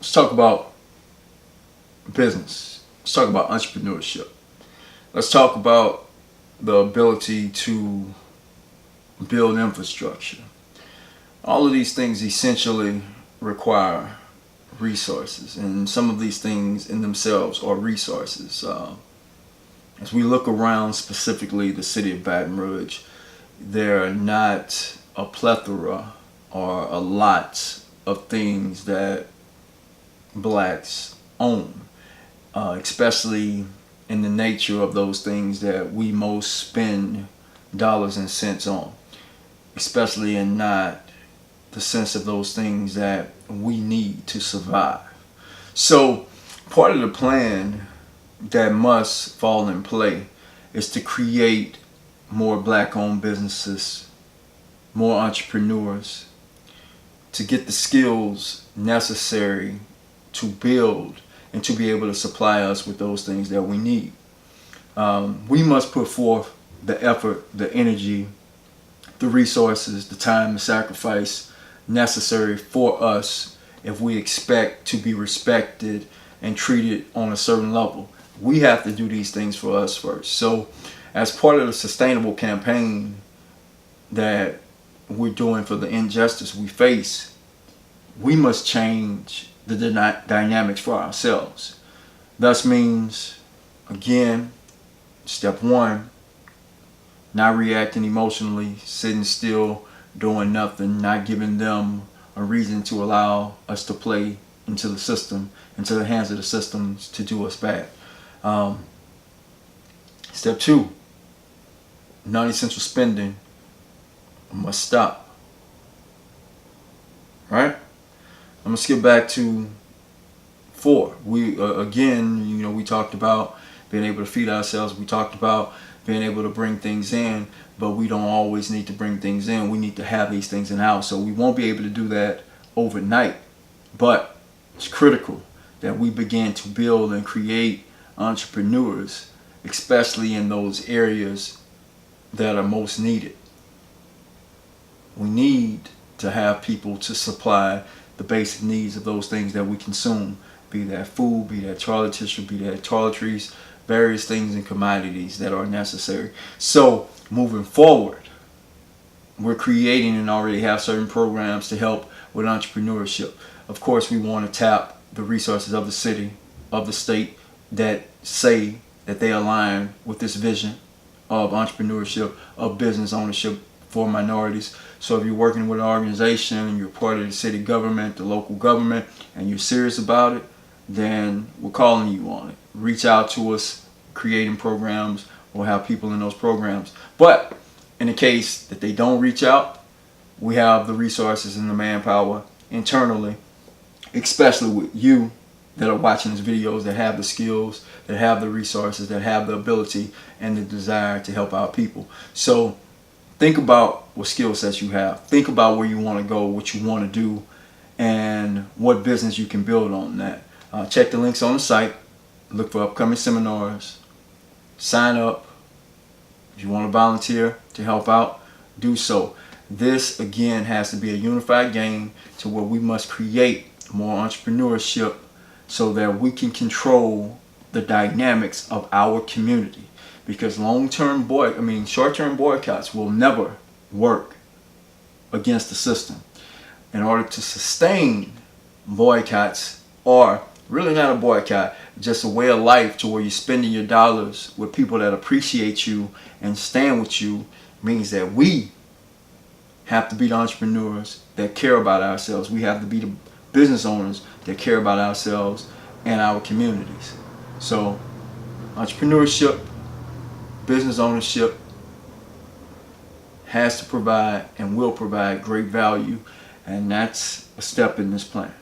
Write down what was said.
Let's talk about business. Let's talk about entrepreneurship. Let's talk about the ability to build infrastructure. All of these things essentially require resources, and some of these things in themselves are resources. As we look around, specifically the city of Baton Rouge, there are not a plethora or a lot of things that blacks own, especially in the nature of those things that we most spend dollars and cents on, especially in not the sense of those things that we need to survive. So part of the plan that must fall in play is to create more black-owned businesses, more entrepreneurs, to get the skills necessary to build and to be able to supply us with those things that we need. We must put forth the effort, the energy, the resources, the time, the sacrifice necessary for us if we expect to be respected and treated on a certain level. We have to do these things for us first. So as part of the sustainable campaign that we're doing for the injustice we face, we must change the dynamics for ourselves. Thus means, again, step one, not reacting emotionally, sitting still, doing nothing, not giving them a reason to allow us to play into the system, into the hands of the systems to do us bad. Step two, non-essential spending must stop. Right? I'm gonna skip back to 4. We again, we talked about being able to feed ourselves. We talked about being able to bring things in, but we don't always need to bring things in. We need to have these things in house. So we won't be able to do that overnight, but it's critical that we begin to build and create entrepreneurs, especially in those areas that are most needed. We need to have people to supply the basic needs of those things that we consume, be that food, be that toilet tissue, be that toiletries, various things and commodities that are necessary. So moving forward, we're creating and already have certain programs to help with entrepreneurship. Of course, we want to tap the resources of the city, of the state, that say that they align with this vision of entrepreneurship, of business ownership for minorities. So if you're working with an organization, you're part of the city government, the local government, and you're serious about it, then we're calling you on it. Reach out to us, creating programs, or have people in those programs. But in the case that they don't reach out, we have the resources and the manpower internally, especially with you that are watching these videos, that have the skills, that have the resources, that have the ability and the desire to help out people. So think about what skill sets you have. Think about where you want to go, what you want to do, and what business you can build on that. Check the links on the site. Look for upcoming seminars. Sign up. If you want to volunteer to help out, do so. This, again, has to be a unified game to where we must create more entrepreneurship so that we can control the dynamics of our community. Because short-term boycotts will never work against the system. In order to sustain boycotts, or really not a boycott, just a way of life to where you're spending your dollars with people that appreciate you and stand with you, means that we have to be the entrepreneurs that care about ourselves. We have to be the business owners that care about ourselves and our communities. So entrepreneurship, business ownership has to provide and will provide great value, and that's a step in this plan.